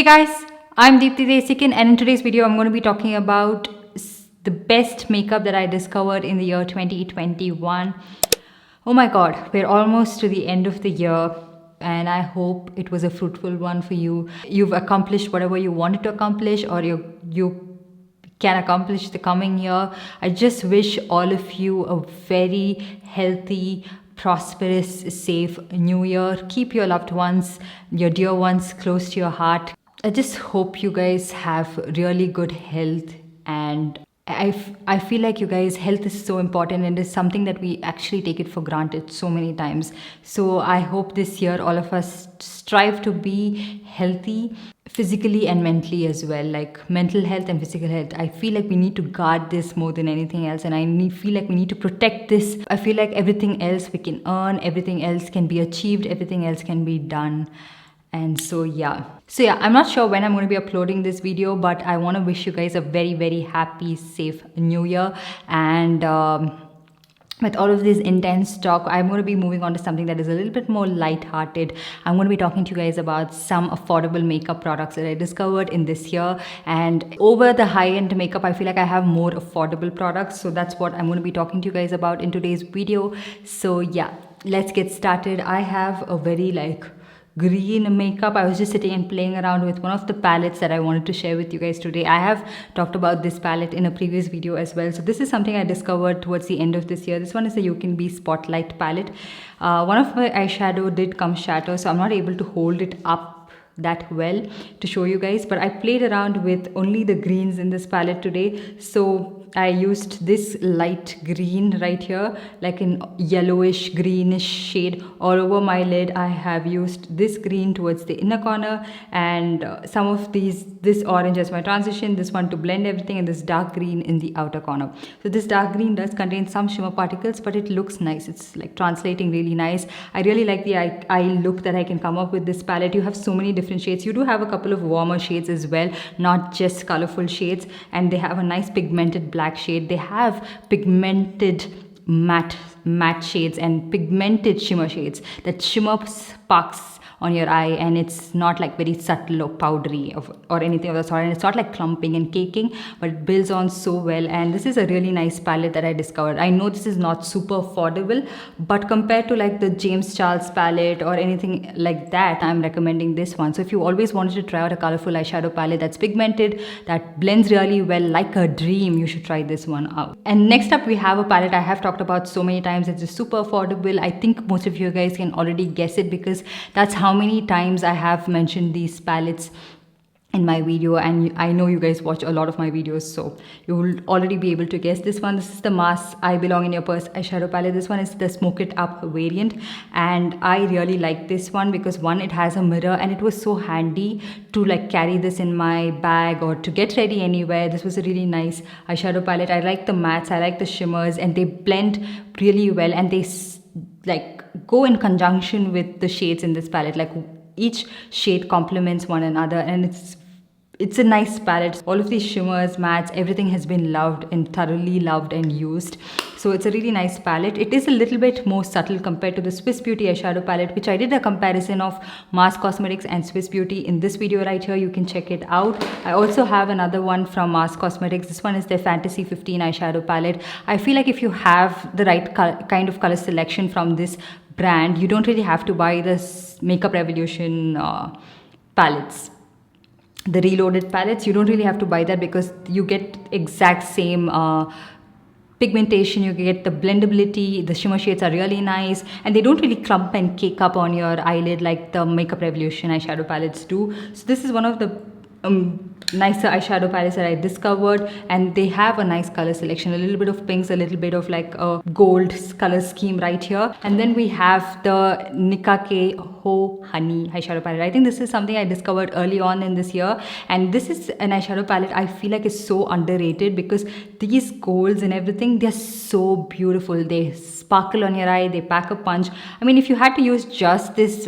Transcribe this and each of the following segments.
guys, I'm Deepthi Desikan, and in today's video I'm going to be talking about the best makeup that I discovered in the year 2021. Oh my god, we're almost to the end of the year and I hope it was a fruitful one for you. You've accomplished whatever you wanted to accomplish, or you can accomplish the coming year. I just wish all of you a very healthy, prosperous, safe new year. Keep your loved ones, your dear ones close to your heart. I just hope you guys have really good health, and I feel like you guys, health is so important and it's something that we actually take it for granted so many times. So I hope this year all of us strive to be healthy physically and mentally as well, like mental health and physical health. I feel like we need to guard this more than anything else, and feel like we need to protect this. I feel like everything else we can earn, everything else can be achieved, everything else can be done. And so yeah, I'm not sure when I'm going to be uploading this video, but I want to wish you guys a very happy, safe new year. And with all of this intense talk, I'm going to be moving on to something that is a little bit more light-hearted. I'm going to be talking to you guys about some affordable makeup products that I discovered in this year. And over the high-end makeup, I feel like I have more affordable products. So that's what I'm going to be talking to you guys about in today's video. So yeah, let's get started. I have a very green makeup. I was just sitting and playing around with one of the palettes that I wanted to share with you guys today. I have talked about this palette in a previous video as well. So this is something I discovered towards the end of this year. This one is the You Can Be Spotlight palette. One of my eyeshadow did come shatter, so I'm not able to hold it up that well to show you guys, but I played around with only the greens in this palette today. So I used this light green right here, like an yellowish greenish shade all over my lid. I have used this green towards the inner corner, and some of this orange as my transition, this one to blend everything, and this dark green in the outer corner. So this dark green does contain some shimmer particles, but it looks nice. It's like translating really nice. I really like the eye look that I can come up with this palette. You have so many different shades. You do have a couple of warmer shades as well, not just colorful shades, and they have a nice pigmented black shade. They have pigmented matte shades and pigmented shimmer shades that shimmer sparks on your eye, and it's not like very subtle or powdery or anything of the sort, and it's not like clumping and caking, but it builds on so well. And this is a really nice palette that I discovered. I know this is not super affordable, but compared to like the James Charles palette or anything like that, I'm recommending this one. So if you always wanted to try out a colorful eyeshadow palette that's pigmented, that blends really well like a dream, you should try this one out. And next up, we have a palette I have talked about so many times. It's just super affordable. I think most of you guys can already guess it, because that's how many times I have mentioned these palettes in my video, and I know you guys watch a lot of my videos, so you will already be able to guess this one. This is the Mars I Belong in Your Purse eyeshadow palette. This one is the Smoke It Up variant, and I really like this one because one, it has a mirror, and it was so handy to like carry this in my bag or to get ready anywhere. This was a really nice eyeshadow palette. I like the mattes, I like the shimmers, and they blend really well, and they like go in conjunction with the shades in this palette. Like each shade complements one another, and it's a nice palette. All of these shimmers, mattes, everything has been loved and thoroughly loved and used. So it's a really nice palette. It is a little bit more subtle compared to the Swiss Beauty eyeshadow palette, which I did a comparison of Mars Cosmetics and Swiss Beauty in this video right here. You can check it out. I also have another one from Mars Cosmetics. This one is their Fantasy 15 eyeshadow palette. I feel like if you have the right kind of color selection from this brand, you don't really have to buy this Makeup Revolution palettes. The reloaded palettes, you don't really have to buy that, because you get exact same pigmentation, you get the blendability, the shimmer shades are really nice, and they don't really clump and cake up on your eyelid like the Makeup Revolution eyeshadow palettes do. So this is one of the nicer eyeshadow palettes that I discovered, and they have a nice color selection, a little bit of pinks, a little bit of like a gold color scheme right here. And then we have the Nikka Ho Honey eyeshadow palette. I think this is something I discovered early on in this year, and this is an eyeshadow palette I feel like is so underrated, because these golds and everything, they're so beautiful. They sparkle on your eye, they pack a punch. I mean, if you had to use just this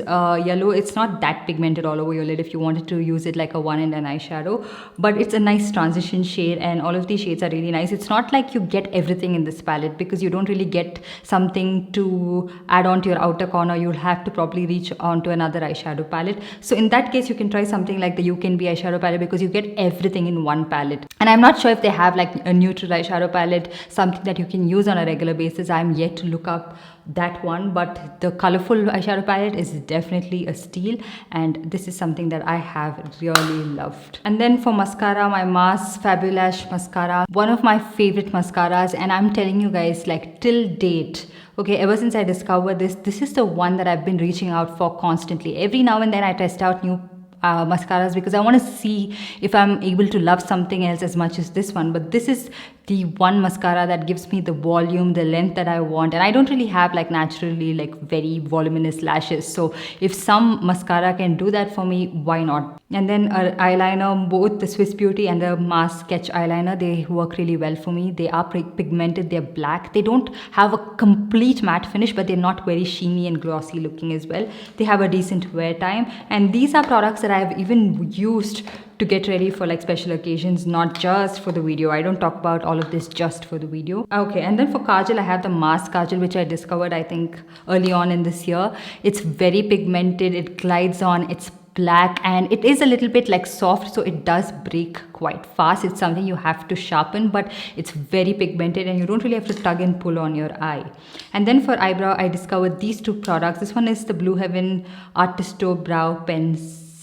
yellow, it's not that pigmented all over your lid if you wanted to use it like a one in an eyeshadow, but it's a nice transition shade, and all of these shades are really nice. It's not like you get everything in this palette, because you don't really get something to add on to your outer corner. You'll have to probably reach on to another eyeshadow palette. So in that case, you can try something like the You Can Be eyeshadow palette, because you get everything in one palette. And I'm not sure if they have like a neutral eyeshadow palette, something that you can use on a regular basis. I'm yet to look up that one, but the colorful eyeshadow palette is definitely a steal, and this is something that I have really loved. And then for mascara, my Mars Fabulash mascara, one of my favorite mascaras, and I'm telling you guys, like till date, okay, ever since I discovered this is the one that I've been reaching out for constantly. Every now and then I test out new mascaras, because I want to see if I'm able to love something else as much as this one. But this is the one mascara that gives me the volume, the length that I want, and I don't really have like naturally like very voluminous lashes, so if some mascara can do that for me, why not? And then eyeliner, both the Swiss Beauty and the Mars Sketch eyeliner, they work really well for me. They are pigmented, they're black, they don't have a complete matte finish, but they're not very sheeny and glossy looking as well. They have a decent wear time, and these are products that I have even used to get ready for like special occasions, not just for the video. I don't talk about all of this just for the video. Okay, and then for Kajal, I have the Mask Kajal, which I discovered I think early on in this year. It's very pigmented, it glides on, it's black, and it is a little bit like soft, so it does break quite fast. It's something you have to sharpen, but it's very pigmented and you don't really have to tug and pull on your eye. And then for eyebrow, I discovered these two products. This one is the Blue Heaven Artisto Brow Pen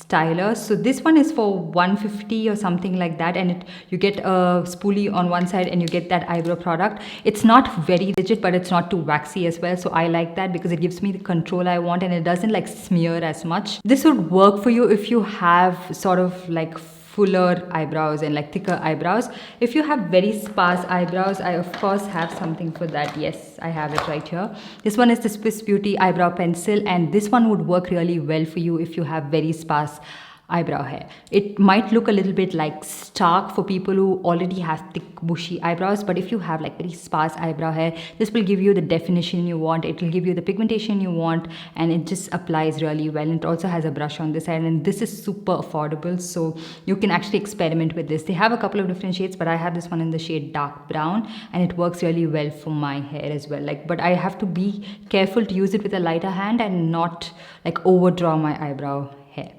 Styler. So this one is for 150 or something like that, and you get a spoolie on one side and you get that eyebrow product. It's not very rigid, but it's not too waxy as well, so I like that because it gives me the control I want and it doesn't like smear as much. This would work for you if you have sort of like fuller eyebrows and like thicker eyebrows. If you have very sparse eyebrows, I of course have something for that. Yes, I have it right here. This one is the Swiss Beauty eyebrow pencil, and this one would work really well for you if you have very sparse eyebrow hair. It might look a little bit like stark for people who already have thick bushy eyebrows, but if you have like very sparse eyebrow hair, this will give you the definition you want, it will give you the pigmentation you want, and it just applies really well. And it also has a brush on this side, and this is super affordable, so you can actually experiment with this. They have a couple of different shades, but I have this one in the shade dark brown, and it works really well for my hair as well. Like, but I have to be careful to use it with a lighter hand and not like overdraw my eyebrow hair.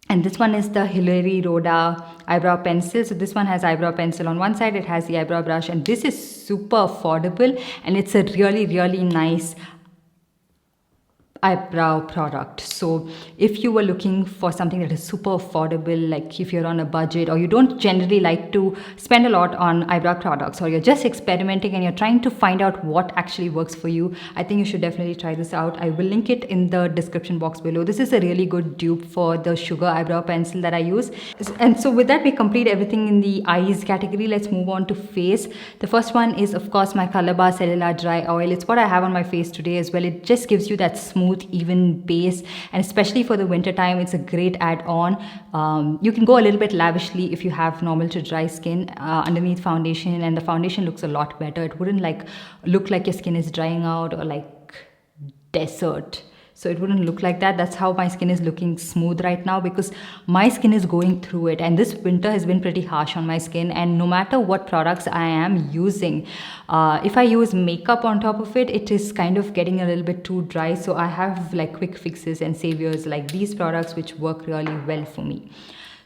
And this one is the Hilary Rhoda eyebrow pencil. So this one has eyebrow pencil on one side, it has the eyebrow brush, and this is super affordable, and it's a really, really nice eyebrow product. So if you were looking for something that is super affordable, like if you're on a budget or you don't generally like to spend a lot on eyebrow products, or you're just experimenting and you're trying to find out what actually works for you, I think you should definitely try this out. I will link it in the description box below. This is a really good dupe for the sugar eyebrow pencil that I use. And so with that, we complete everything in the eyes category. Let's move on to face. The first one is of course my Colorbar Cellular Dry Oil. It's what I have on my face today as well. It just gives you that smooth, even base, and especially for the winter time, it's a great add-on. You can go a little bit lavishly if you have normal to dry skin underneath foundation, and the foundation looks a lot better. It wouldn't like look like your skin is drying out or like desert. So it wouldn't look like that. That's how my skin is looking smooth right now, because my skin is going through it, and this winter has been pretty harsh on my skin. And no matter what products I am using, if I use makeup on top of it, it is kind of getting a little bit too dry. So I have like quick fixes and saviors like these products, which work really well for me.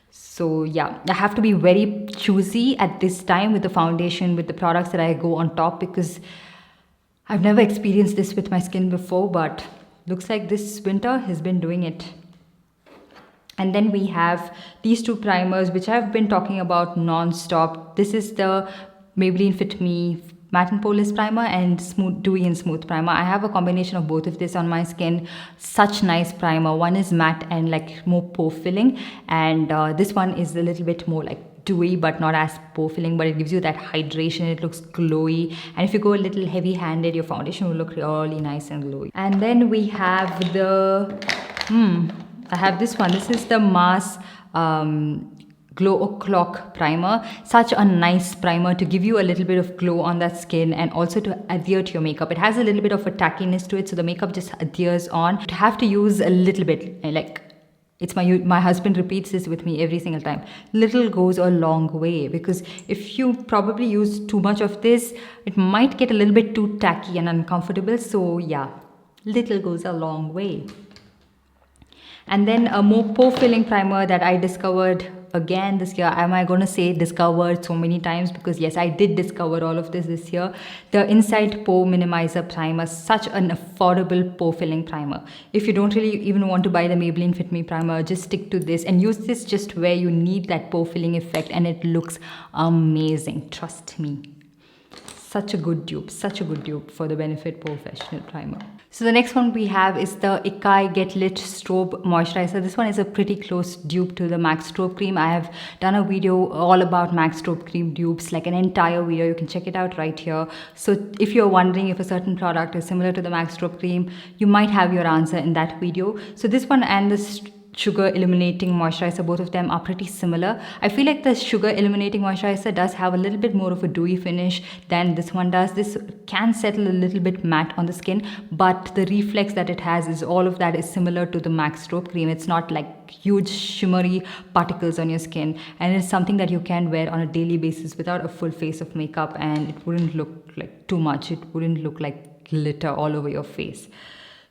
So yeah, I have to be very choosy at this time with the foundation, with the products that I go on top, because I've never experienced this with my skin before, but looks like this winter has been doing it. And then we have these two primers, which I've been talking about non-stop. This is the Maybelline Fit Me Matte and Poreless Primer and Smooth Dewy and Smooth Primer. I have a combination of both of this on my skin. Such nice primer. One is matte and like more pore filling, and this one is a little bit more like dewy but not as pore filling, but it gives you that hydration. It looks glowy, and if you go a little heavy handed, your foundation will look really nice and glowy. And then we have the I have this one. This is the Mars Glow O'Clock primer. Such a nice primer to give you a little bit of glow on that skin and also to adhere to your makeup. It has a little bit of a tackiness to it, so the makeup just adheres on. You have to use a little bit, like it's my husband repeats this with me every single time. Little goes a long way, because if you probably use too much of this, it might get a little bit too tacky and uncomfortable. So yeah, little goes a long way. And then a more pore filling primer that I discovered again this year. Am I going to say discovered so many times? Because yes, I did discover all of this year. The Inside Pore Minimizer Primer, such an affordable pore filling primer. If you don't really even want to buy the Maybelline Fit Me primer, just stick to this and use this just where you need that pore filling effect, and it looks amazing. Trust me. Such a good dupe for the Benefit Professional Primer. So the next one we have is the Ikai Get Lit Strobe Moisturizer. This one is a pretty close dupe to the MAC Strobe Cream. I have done a video all about MAC Strobe Cream dupes, like an entire video. You can check it out right here. So if you're wondering if a certain product is similar to the MAC Strobe Cream, you might have your answer in that video. So this one and this Sugar Illuminating Moisturizer, both of them are pretty similar. I feel like the Sugar Illuminating Moisturizer does have a little bit more of a dewy finish than this one does. This can settle a little bit matte on the skin, but the reflex that it has is all of that is similar to the MAC Strobe Cream. It's not like huge shimmery particles on your skin, and it's something that you can wear on a daily basis without a full face of makeup, and it wouldn't look like too much. It wouldn't look like glitter all over your face.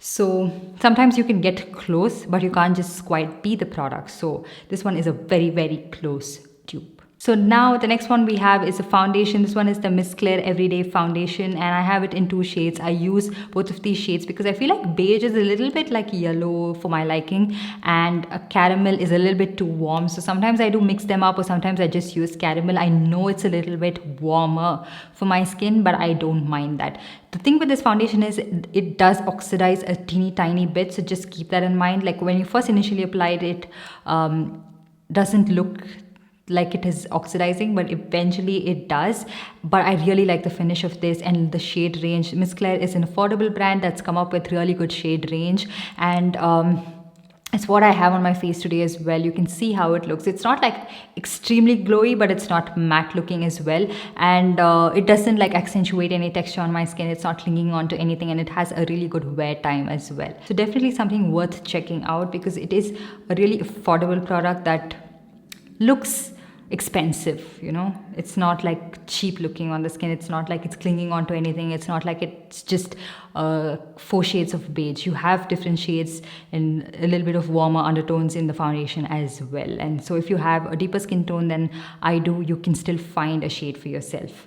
So sometimes you can get close, but you can't just quite be the product. So this one is a very, very close dupe. So now the next one we have is a foundation. This one is the Miss Claire Everyday Foundation, and I have it in 2 shades. I use both of these shades because I feel like beige is a little bit like yellow for my liking, and a caramel is a little bit too warm. So sometimes I do mix them up, or sometimes I just use caramel. I know it's a little bit warmer for my skin, but I don't mind that. The thing with this foundation is it does oxidize a teeny tiny bit, so just keep that in mind. Like when you first initially applied it, doesn't look like it is oxidizing, but eventually it does. But I really like the finish of this and the shade range. Miss Claire is an affordable brand that's come up with really good shade range, and it's what I have on my face today as well. You can see how it looks. It's not like extremely glowy, but it's not matte looking as well, and it doesn't like accentuate any texture on my skin. It's not clinging on to anything, and it has a really good wear time as well. So definitely something worth checking out, because it is a really affordable product that looks expensive, you know. It's not like cheap looking on the skin. It's not like it's clinging onto anything. It's not like it's just 4 shades of beige. You have different shades and a little bit of warmer undertones in the foundation as well. And so if you have a deeper skin tone than I do, you can still find a shade for yourself.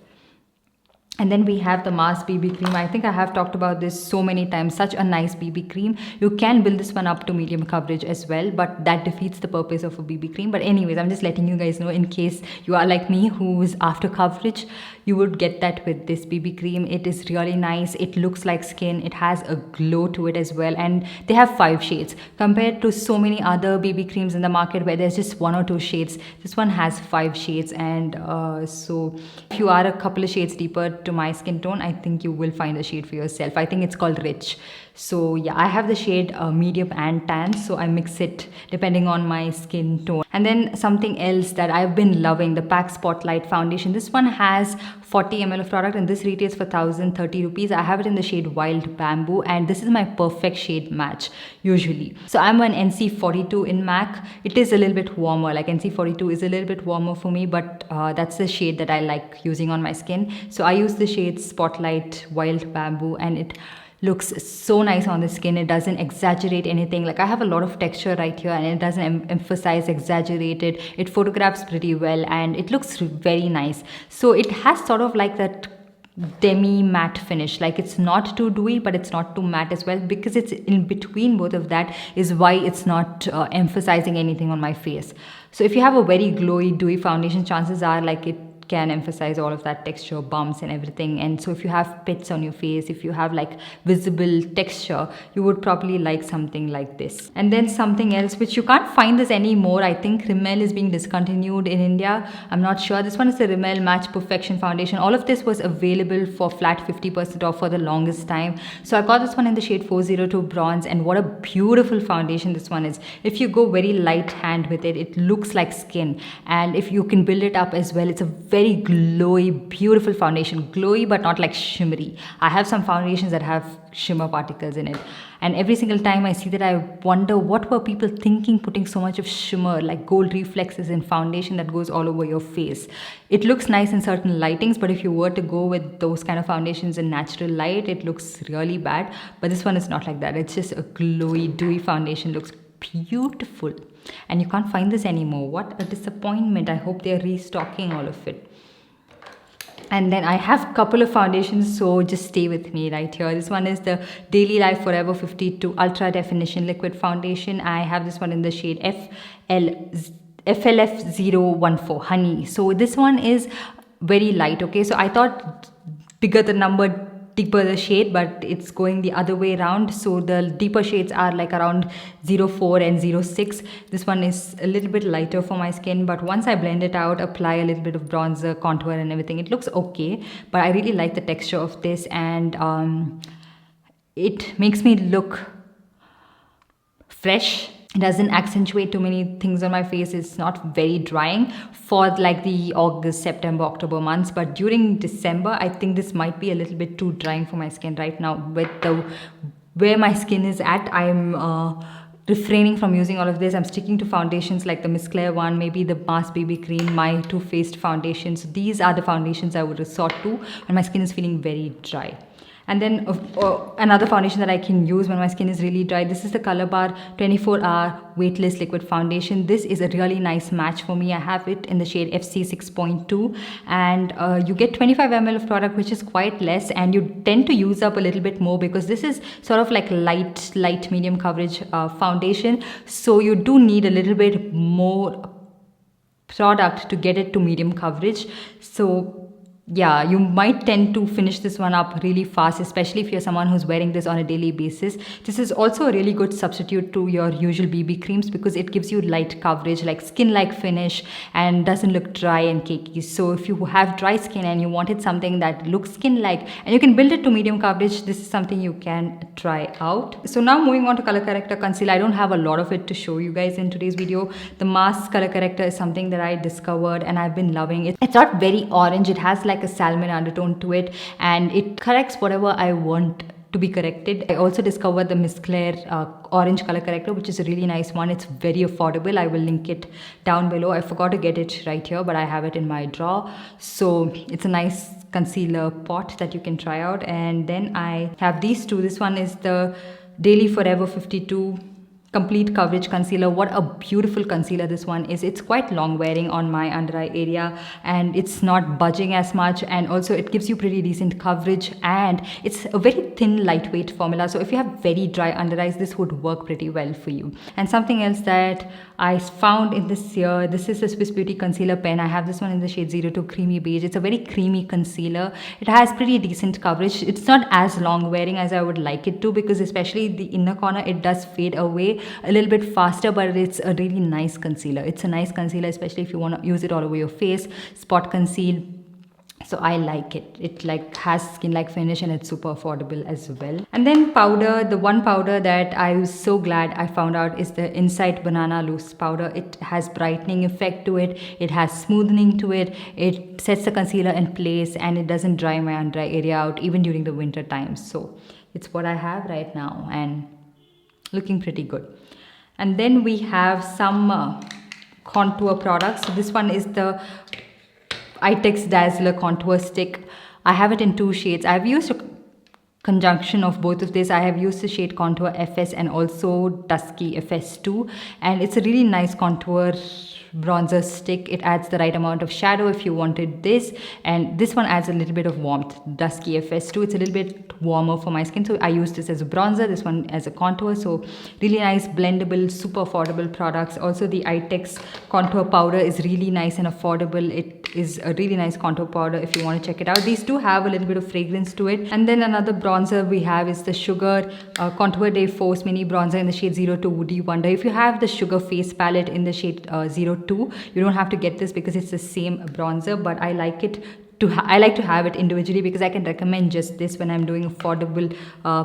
And then we have the Mars BB cream. I think I have talked about this so many times. Such a nice BB cream. You can build this one up to medium coverage as well, but that defeats the purpose of a BB cream. But anyways, I'm just letting you guys know, in case you are like me who's after coverage, you would get that with this BB cream. It is really nice. It looks like skin. It has a glow to it as well. And they have 5 shades compared to so many other BB creams in the market where there's just 1 or 2 shades. This one has 5 shades. And so if you are a couple of shades deeper to my skin tone, I think you will find a shade for yourself. I think it's called Rich. So yeah, I have the shade medium and tan, so I mix it depending on my skin tone. And then something else that I've been loving, the PAC Spotlight Foundation. This one has 40 ml of product, and this retails for 1,030 rupees. I have it in the shade Wild Bamboo, and this is my perfect shade match usually. So I'm an NC42 in MAC. It is a little bit warmer, like NC42 is a little bit warmer for me, but that's the shade that I like using on my skin. So I use the shade Spotlight Wild Bamboo, and it looks so nice on the skin. It doesn't exaggerate anything. Like I have a lot of texture right here, and it doesn't emphasize, exaggerate it. It photographs pretty well, and it looks very nice. So it has sort of like that demi matte finish. Like it's not too dewy, but it's not too matte as well, because it's in between both of that is why it's not emphasizing anything on my face. So if you have a very glowy dewy foundation, chances are like it can emphasize all of that texture, bumps and everything. And so if you have pits on your face, if you have like visible texture, you would probably like something like this. And then something else which you can't find this anymore. I think Rimmel is being discontinued in India. I'm not sure. This one is the Rimmel Match Perfection Foundation. All of this was available for flat 50% off for the longest time. So I got this one in the shade 402 Bronze, and what a beautiful foundation this one is. If you go very light hand with it, it looks like skin, and if you can build it up as well, it's a very glowy, beautiful foundation. Glowy but not like shimmery. I have some foundations that have shimmer particles in it, and every single time I see that, I wonder what were people thinking putting so much of shimmer, like gold reflexes in foundation that goes all over your face. It looks nice in certain lightings, but if you were to go with those kind of foundations in natural light, it looks really bad. But this one is not like that. It's just a glowy, dewy foundation. Looks beautiful, and you can't find this anymore. What a disappointment. I hope they're restocking all of it. And then I have a couple of foundations, so just stay with me right here. This one is the Daily Life Forever 52 Ultra Definition Liquid Foundation. I have this one in the shade FLF014 Honey. So this one is very light, okay? So I thought bigger the number, deeper the shade, but it's going the other way around. So the deeper shades are like around 04 and 06. This one is a little bit lighter for my skin, but once I blend it out, apply a little bit of bronzer, contour and everything, it looks okay. But I really like the texture of this, and it makes me look fresh. It doesn't accentuate too many things on my face. It's not very drying for like the August, September, October months. But during December, I think this might be a little bit too drying for my skin right now. With the where my skin is at, I'm refraining from using all of this. I'm sticking to foundations like the Miss Claire one, maybe the Mars BB Cream, my Too Faced foundations. These are the foundations I would resort to when my skin is feeling very dry. And then another foundation that I can use when my skin is really dry, this is the Colorbar 24-hour Weightless Liquid Foundation. This is a really nice match for me. I have it in the shade FC 6.2, and you get 25 ml of product, which is quite less, and you tend to use up a little bit more because this is sort of like light medium coverage foundation. So you do need a little bit more product to get it to medium coverage. So yeah, you might tend to finish this one up really fast, especially if you're someone who's wearing this on a daily basis. This is also a really good substitute to your usual BB creams because it gives you light coverage, like skin-like finish, and doesn't look dry and cakey. So if you have dry skin and you wanted something that looks skin-like and you can build it to medium coverage, this is something you can try out. So now moving on to Color Corrector Concealer. I don't have a lot of it to show you guys in today's video. The Mask Color Corrector is something that I discovered and I've been loving it. It's not very orange. It has like a salmon undertone to it, and it corrects whatever I want to be corrected. I also discovered the Miss Claire orange color corrector, which is a really nice one. It's very affordable. I will link it down below. I forgot to get it right here, but I have it in my drawer. So it's a nice concealer pot that you can try out. And then I have these two. This one is the Daily Forever 52 Complete Coverage Concealer. What a beautiful concealer this one is. It's quite long wearing on my under eye area, and it's not budging as much, and also it gives you pretty decent coverage, and it's a very thin lightweight formula. So if you have very dry under eyes, this would work pretty well for you. And something else that I found in this year, this is a Swiss Beauty concealer pen. I have this one in the shade 02 Creamy Beige. It's a very creamy concealer. It has pretty decent coverage. It's not as long wearing as I would like it to, because especially the inner corner, it does fade away a little bit faster, but it's a really nice concealer. It's a nice concealer, especially if you want to use it all over your face, spot conceal. So I like it. It like has skin-like finish, and it's super affordable as well. And then powder, the one powder that I was so glad I found out is the Insight Banana Loose powder. It has brightening effect to it. It has smoothing to it. It sets the concealer in place, and it doesn't dry my under eye area out even during the winter times. So it's what I have right now, and looking pretty good. And then we have some contour products. So this one is the Itex Dazzler contour stick. I have it in two shades. I've used conjunction of both of this. I have used the shade Contour FS and also Dusky FS2, and it's a really nice contour bronzer stick. It adds the right amount of shadow if you wanted this, and this one adds a little bit of warmth. Dusky FS2, it's a little bit warmer for my skin, so I use this as a bronzer, this one as a contour. So really nice, blendable, super affordable products. Also the Itex contour powder is really nice and affordable. It is a really nice contour powder if you want to check it out. These do have a little bit of fragrance to it. And then another bronzer we have is the Sugar Contour Day Force Mini Bronzer in the shade 02 Woody Wonder. If you have the Sugar face palette in the shade 02, you don't have to get this because it's the same bronzer, but I like it. I like to have it individually because I can recommend just this when I'm doing affordable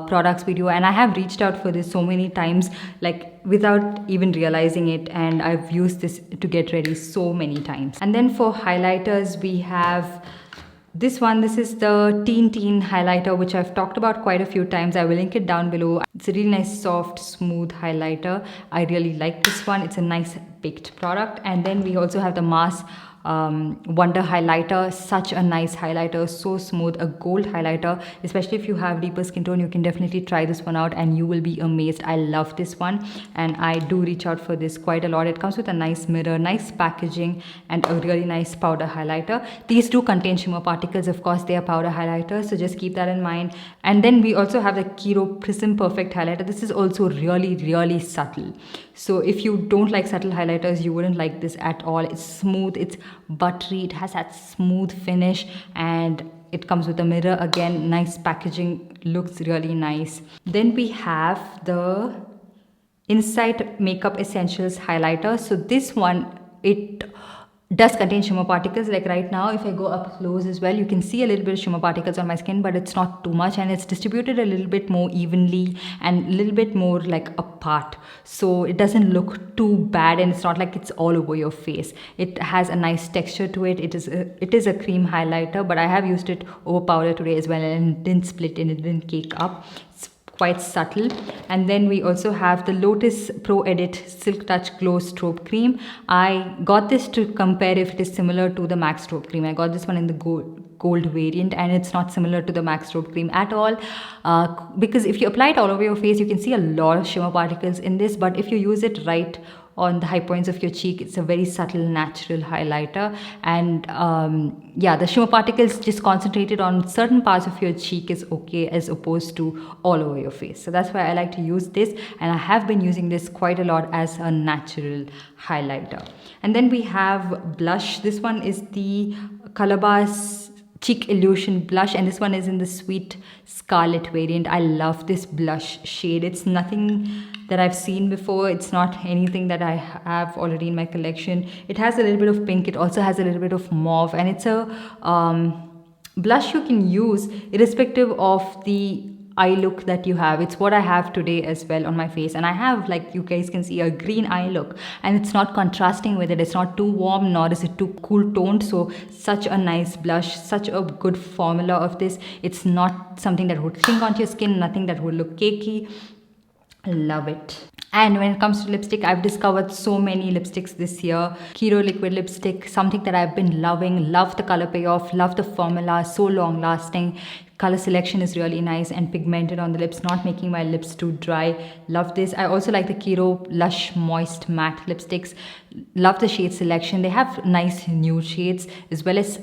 products video, and I have reached out for this so many times, like without even realizing it, and I've used this to get ready so many times. And then for highlighters we have this one. This is the Teen highlighter, which I've talked about quite a few times. I will link it down below. It's a really nice, soft, smooth highlighter. I really like this one. It's a nice baked product. And then we also have the Mars Wonder highlighter. Such a nice highlighter, so smooth, a gold highlighter. Especially if you have deeper skin tone, you can definitely try this one out and you will be amazed. I love this one and I do reach out for this quite a lot. It comes with a nice mirror, nice packaging, and a really nice powder highlighter. These do contain shimmer particles, of course. They are powder highlighters, so just keep that in mind. And then we also have the Keto Prism Perfect highlighter. This is also really subtle, so if you don't like subtle highlighters, you wouldn't like this at all. It's smooth, it's buttery, it has that smooth finish, and it comes with a mirror. Again, nice packaging, looks really nice. Then we have the Insight Makeup Essentials highlighter. So this one, it does contain shimmer particles. Like right now, if I go up close as well, you can see a little bit of shimmer particles on my skin, but it's not too much, and it's distributed a little bit more evenly and a little bit more like apart, so it doesn't look too bad, and it's not like it's all over your face. It has a nice texture to it. It is a cream highlighter, but I have used it over powder today as well, and it didn't split and it didn't cake up. It's quite subtle. And then we also have the Lotus Pro Edit Silk Touch Glow Strobe Cream. I got this to compare if it is similar to the MAC Strobe Cream. I got this one in the gold variant, and it's not similar to the MAC Strobe Cream at all, because if you apply it all over your face, you can see a lot of shimmer particles in this, but if you use it right on the high points of your cheek, it's a very subtle, natural highlighter. And yeah, the shimmer particles just concentrated on certain parts of your cheek is okay, as opposed to all over your face. So that's why I like to use this, and I have been using this quite a lot as a natural highlighter. And then we have blush. This one is the Colorbar's Cheek Illusion blush, and this one is in the Sweet Scarlet variant. I love this blush shade. It's nothing that I've seen before. It's not anything that I have already in my collection. It has a little bit of pink. It also has a little bit of mauve, and it's a blush you can use irrespective of the eye look that you have. It's what I have today as well on my face, and I have, like you guys can see, a green eye look, and it's not contrasting with it. It's not too warm, nor is it too cool toned. So such a nice blush, such a good formula of this. It's not something that would cling onto your skin, nothing that would look cakey. Love it. And when it comes to lipstick, I've discovered so many lipsticks this year. Keto liquid lipstick, something that I've been loving. Love the color payoff, love the formula, so long lasting. Color selection is really nice and pigmented on the lips, not making my lips too dry. Love this. I also like the Keto Lush Moist Matte lipsticks. Love the shade selection. They have nice nude shades as well as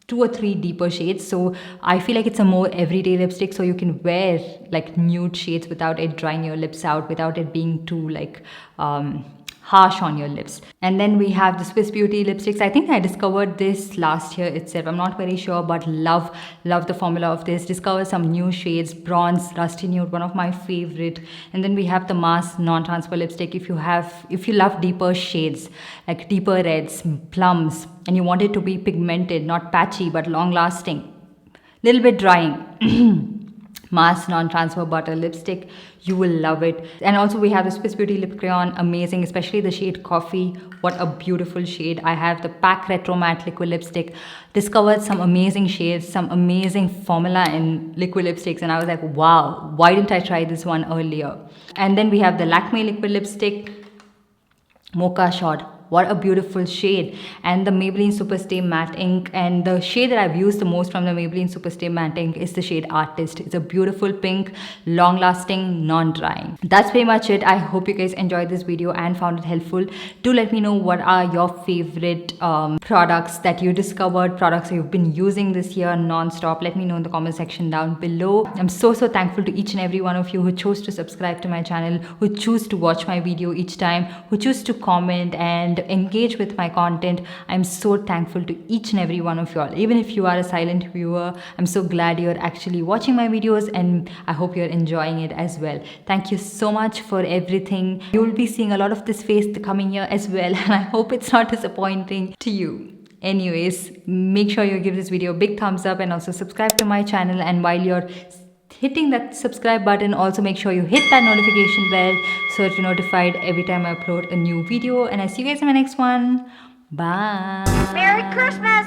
2 or 3 deeper shades, so I feel like it's a more everyday lipstick, so you can wear like nude shades without it drying your lips out, without it being too like harsh on your lips. And then we have the Swiss Beauty lipsticks. I think I discovered this last year itself, I'm not very sure, but love the formula of this. Discover some new shades. Bronze, Rusty Nude, one of my favorite. And then we have the Mars non-transfer lipstick. If you love deeper shades, like deeper reds, plums, and you want it to be pigmented, not patchy but long lasting, little bit drying, Mars non-transfer butter lipstick, you will love it. And also we have the Swiss Beauty lip crayon, amazing, especially the shade Coffee. What a beautiful shade. I have the Pack Retro Matte liquid lipstick. Discovered some amazing shades, some amazing formula in liquid lipsticks, and I was like, wow, why didn't I try this one earlier? And then we have the Lakme liquid lipstick, Mocha Shot, What a beautiful shade. And the Maybelline Superstay matte ink, and the shade that I've used the most from the Maybelline Superstay matte ink is the shade Artist. It's a beautiful pink, long lasting, non-drying. That's pretty much it. I hope you guys enjoyed this video and found it helpful. Do let me know what are your favorite products that you discovered, products you've been using this year non-stop. Let me know in the comment section down below. I'm so thankful to each and every one of you who chose to subscribe to my channel, who choose to watch my video each time, who choose to comment and engage with my content. I'm so thankful to each and every one of you all. Even if you are a silent viewer, I'm so glad you're actually watching my videos, and I hope you're enjoying it as well. Thank you so much for everything. You will be seeing a lot of this face the coming year as well, and I hope it's not disappointing to you. Anyways, make sure you give this video a big thumbs up and also subscribe to my channel. And while you're hitting that subscribe button, also make sure you hit that notification bell so that you're notified every time I upload a new video. And I see you guys in my next one. Bye. Merry Christmas!